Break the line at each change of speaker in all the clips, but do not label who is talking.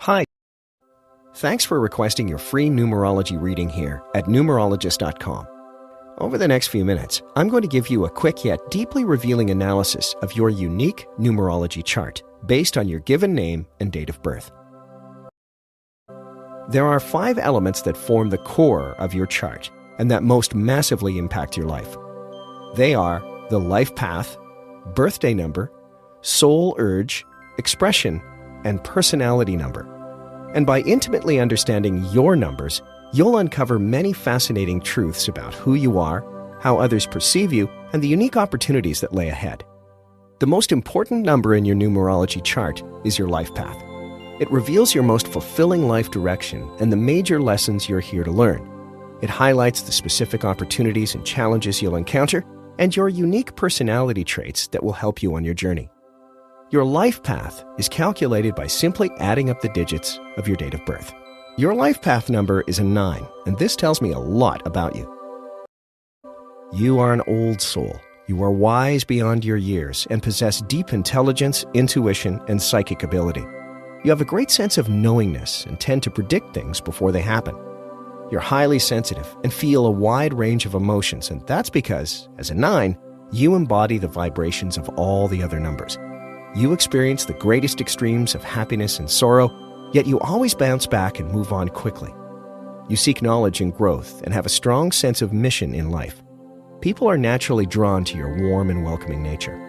Hi. Thanks for requesting your free numerology reading here at numerologist.com. Over the next few minutes, I'm going to give you a quick yet deeply revealing analysis of your unique numerology chart based on your given name and date of birth. There are 5 elements that form the core of your chart and that most massively impact your life. They are the life path, birthday number, soul urge, expression, and personality number. And by intimately understanding your numbers, you'll uncover many fascinating truths about who you are, how others perceive you, and the unique opportunities that lay ahead. The most important number in your numerology chart is your life path. It reveals your most fulfilling life direction and the major lessons you're here to learn. It highlights the specific opportunities and challenges you'll encounter and your unique personality traits that will help you on your journey. Your life path is calculated by simply adding up the digits of your date of birth. Your life path number is a 9, and this tells me a lot about you. You are an old soul. You are wise beyond your years and possess deep intelligence, intuition, and psychic ability. You have a great sense of knowingness and tend to predict things before they happen. You're highly sensitive and feel a wide range of emotions, and that's because, as a 9, you embody the vibrations of all the other numbers. You experience the greatest extremes of happiness and sorrow, yet you always bounce back and move on quickly. You seek knowledge and growth and have a strong sense of mission in life. People are naturally drawn to your warm and welcoming nature.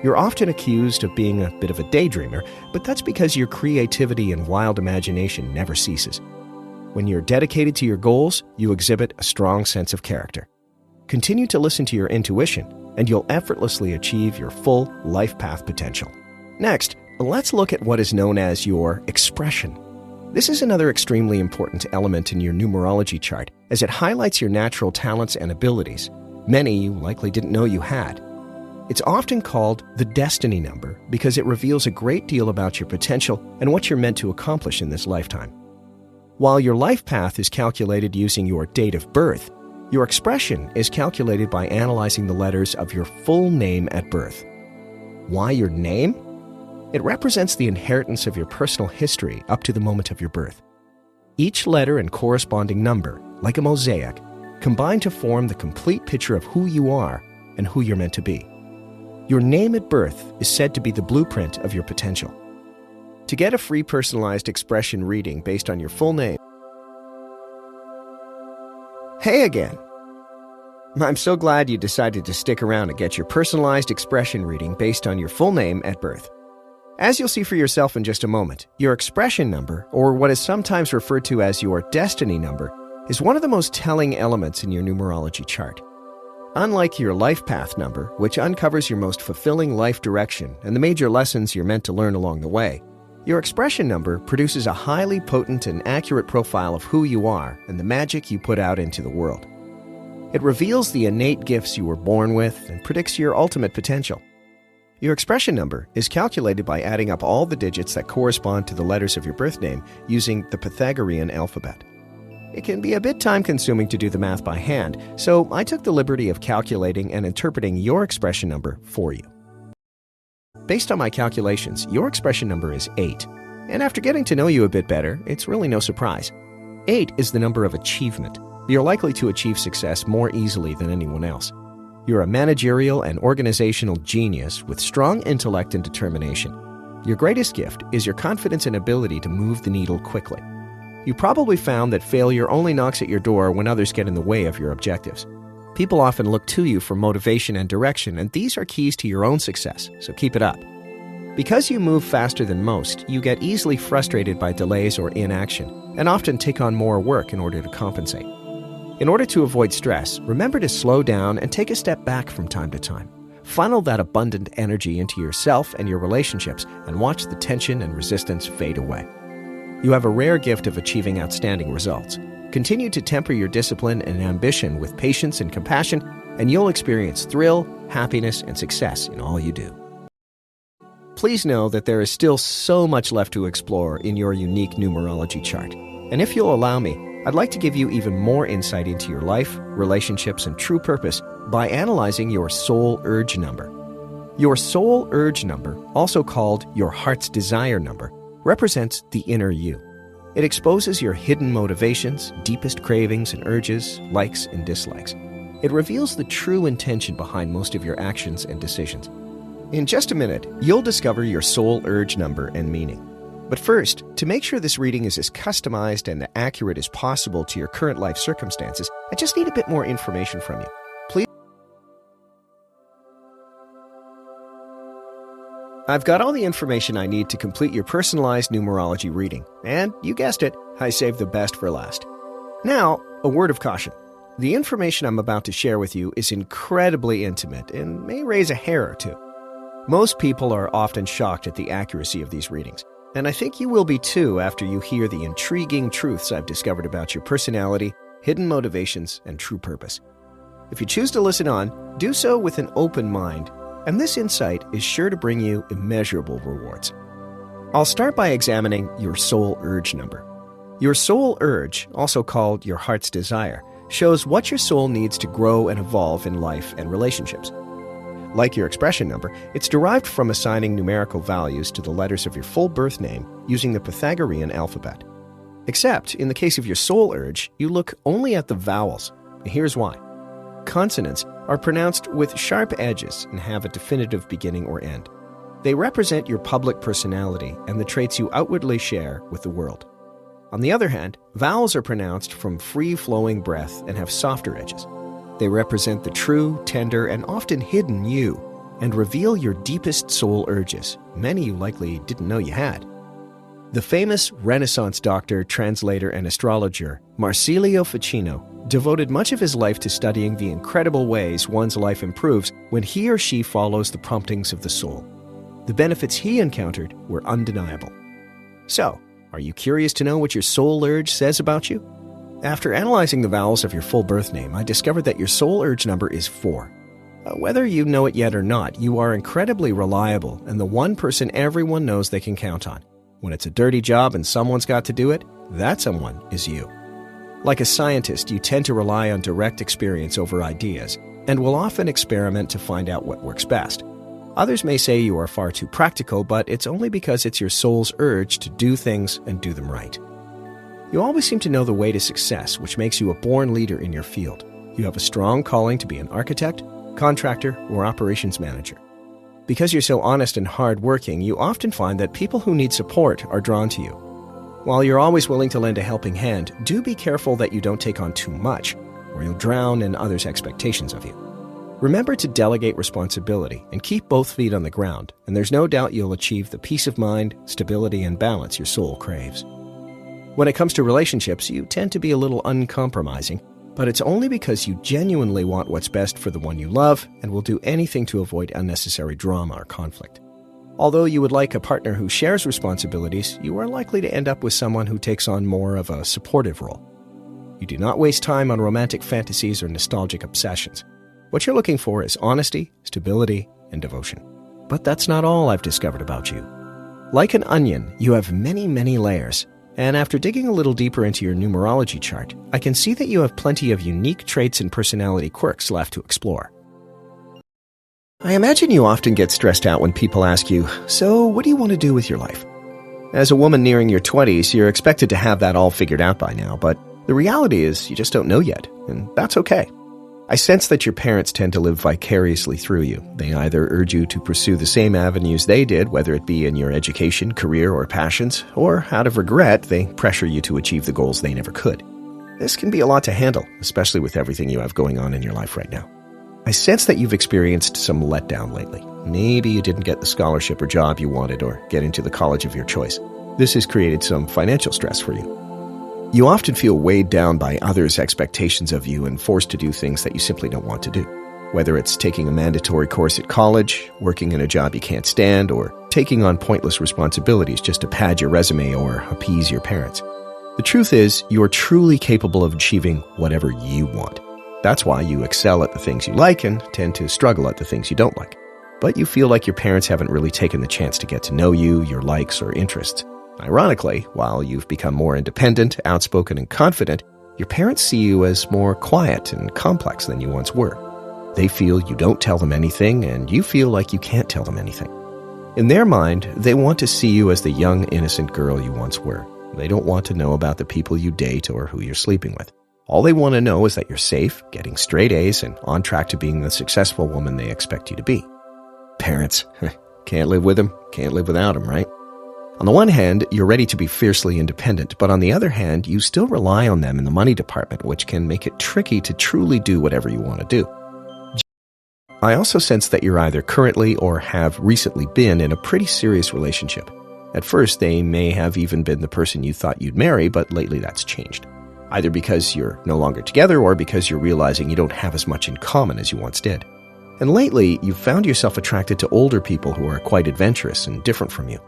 You're often accused of being a bit of a daydreamer, but that's because your creativity and wild imagination never ceases. When you're dedicated to your goals, you exhibit a strong sense of character. Continue to listen to your intuition, and you'll effortlessly achieve your full life path potential. Next, let's look at what is known as your expression. This is another extremely important element in your numerology chart, as it highlights your natural talents and abilities, many you likely didn't know you had. It's often called the destiny number because it reveals a great deal about your potential and what you're meant to accomplish in this lifetime. While your life path is calculated using your date of birth, your expression is calculated by analyzing the letters of your full name at birth. Why your name? It represents the inheritance of your personal history up to the moment of your birth. Each letter and corresponding number, like a mosaic, combine to form the complete picture of who you are and who you're meant to be. Your name at birth is said to be the blueprint of your potential. To get a free personalized expression reading based on your full name, Hey again! I'm so glad you decided to stick around and get your personalized expression reading based on your full name at birth. As you'll see for yourself in just a moment, your expression number, or what is sometimes referred to as your destiny number, is one of the most telling elements in your numerology chart. Unlike your life path number, which uncovers your most fulfilling life direction and the major lessons you're meant to learn along the way, your expression number produces a highly potent and accurate profile of who you are and the magic you put out into the world. It reveals the innate gifts you were born with and predicts your ultimate potential. Your expression number is calculated by adding up all the digits that correspond to the letters of your birth name using the Pythagorean alphabet. It can be a bit time-consuming to do the math by hand, so I took the liberty of calculating and interpreting your expression number for you. Based on my calculations, your expression number is 8. And after getting to know you a bit better, it's really no surprise. 8 is the number of achievement. You're likely to achieve success more easily than anyone else. You're a managerial and organizational genius with strong intellect and determination. Your greatest gift is your confidence and ability to move the needle quickly. You probably found that failure only knocks at your door when others get in the way of your objectives. People often look to you for motivation and direction, and these are keys to your own success, so keep it up. Because you move faster than most, you get easily frustrated by delays or inaction, and often take on more work in order to compensate. In order to avoid stress, remember to slow down and take a step back from time to time. Funnel that abundant energy into yourself and your relationships, and watch the tension and resistance fade away. You have a rare gift of achieving outstanding results. Continue to temper your discipline and ambition with patience and compassion, and you'll experience thrill, happiness, and success in all you do. Please know that there is still so much left to explore in your unique numerology chart. And if you'll allow me, I'd like to give you even more insight into your life, relationships, and true purpose by analyzing your soul urge number. Your soul urge number, also called your heart's desire number, represents the inner you. It exposes your hidden motivations, deepest cravings and urges, likes and dislikes. It reveals the true intention behind most of your actions and decisions. In just a minute, you'll discover your soul urge number and meaning. But first, to make sure this reading is as customized and accurate as possible to your current life circumstances, I just need a bit more information from you. Please. I've got all the information I need to complete your personalized numerology reading, and you guessed it, I saved the best for last. Now, a word of caution. The information I'm about to share with you is incredibly intimate and may raise a hair or two. Most people are often shocked at the accuracy of these readings, and I think you will be too after you hear the intriguing truths I've discovered about your personality, hidden motivations, and true purpose. If you choose to listen on, do so with an open mind, and this insight is sure to bring you immeasurable rewards. I'll start by examining your soul urge number. Your soul urge, also called your heart's desire, shows what your soul needs to grow and evolve in life and relationships. Like your expression number, it's derived from assigning numerical values to the letters of your full birth name using the Pythagorean alphabet. Except, in the case of your soul urge, you look only at the vowels. Here's why. Consonants are pronounced with sharp edges and have a definitive beginning or end. They represent your public personality and the traits you outwardly share with the world. On the other hand, vowels are pronounced from free-flowing breath and have softer edges. They represent the true, tender, and often hidden you, and reveal your deepest soul urges, many you likely didn't know you had. The famous Renaissance doctor, translator, and astrologer Marsilio Ficino devoted much of his life to studying the incredible ways one's life improves when he or she follows the promptings of the soul. The benefits he encountered were undeniable. So, are you curious to know what your soul urge says about you? After analyzing the vowels of your full birth name, I discovered that your soul urge number is 4. Whether you know it yet or not, you are incredibly reliable and the one person everyone knows they can count on. When it's a dirty job and someone's got to do it, that someone is you. Like a scientist, you tend to rely on direct experience over ideas and will often experiment to find out what works best. Others may say you are far too practical, but it's only because it's your soul's urge to do things and do them right. You always seem to know the way to success, which makes you a born leader in your field. You have a strong calling to be an architect, contractor, or operations manager. Because you're so honest and hard-working, you often find that people who need support are drawn to you. While you're always willing to lend a helping hand, do be careful that you don't take on too much, or you'll drown in others' expectations of you. Remember to delegate responsibility and keep both feet on the ground, and there's no doubt you'll achieve the peace of mind, stability, and balance your soul craves. When it comes to relationships, you tend to be a little uncompromising, but it's only because you genuinely want what's best for the one you love and will do anything to avoid unnecessary drama or conflict. Although you would like a partner who shares responsibilities, you are likely to end up with someone who takes on more of a supportive role. You do not waste time on romantic fantasies or nostalgic obsessions. What you're looking for is honesty, stability, and devotion. But that's not all I've discovered about you. Like an onion, you have many, many layers. And after digging a little deeper into your numerology chart, I can see that you have plenty of unique traits and personality quirks left to explore. I imagine you often get stressed out when people ask you, "So, what do you want to do with your life?" As a woman nearing your 20s, you're expected to have that all figured out by now, but the reality is you just don't know yet, and that's okay. I sense that your parents tend to live vicariously through you. They either urge you to pursue the same avenues they did, whether it be in your education, career, or passions, or out of regret, they pressure you to achieve the goals they never could. This can be a lot to handle, especially with everything you have going on in your life right now. I sense that you've experienced some letdown lately. Maybe you didn't get the scholarship or job you wanted or get into the college of your choice. This has created some financial stress for you. You often feel weighed down by others' expectations of you and forced to do things that you simply don't want to do. Whether it's taking a mandatory course at college, working in a job you can't stand, or taking on pointless responsibilities just to pad your resume or appease your parents. The truth is, you're truly capable of achieving whatever you want. That's why you excel at the things you like and tend to struggle at the things you don't like. But you feel like your parents haven't really taken the chance to get to know you, your likes, or interests. Ironically, while you've become more independent, outspoken, and confident, your parents see you as more quiet and complex than you once were. They feel you don't tell them anything, and you feel like you can't tell them anything. In their mind, they want to see you as the young, innocent girl you once were. They don't want to know about the people you date or who you're sleeping with. All they want to know is that you're safe, getting straight A's, and on track to being the successful woman they expect you to be. Parents, can't live with them, can't live without them, right? On the one hand, you're ready to be fiercely independent, but on the other hand, you still rely on them in the money department, which can make it tricky to truly do whatever you want to do. I also sense that you're either currently or have recently been in a pretty serious relationship. At first, they may have even been the person you thought you'd marry, but lately that's changed. Either because you're no longer together or because you're realizing you don't have as much in common as you once did. And lately, you've found yourself attracted to older people who are quite adventurous and different from you.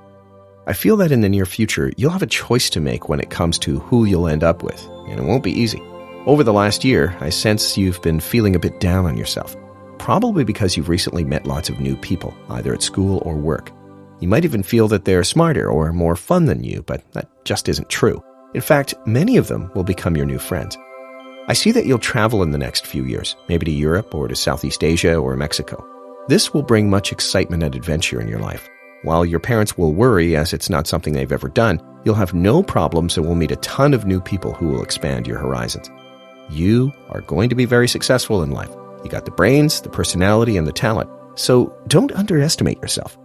I feel that in the near future, you'll have a choice to make when it comes to who you'll end up with, and it won't be easy. Over the last year, I sense you've been feeling a bit down on yourself, probably because you've recently met lots of new people, either at school or work. You might even feel that they're smarter or more fun than you, but that just isn't true. In fact, many of them will become your new friends. I see that you'll travel in the next few years, maybe to Europe or to Southeast Asia or Mexico. This will bring much excitement and adventure in your life. While your parents will worry as it's not something they've ever done, you'll have no problems and will meet a ton of new people who will expand your horizons. You are going to be very successful in life. You got the brains, the personality, and the talent, so don't underestimate yourself.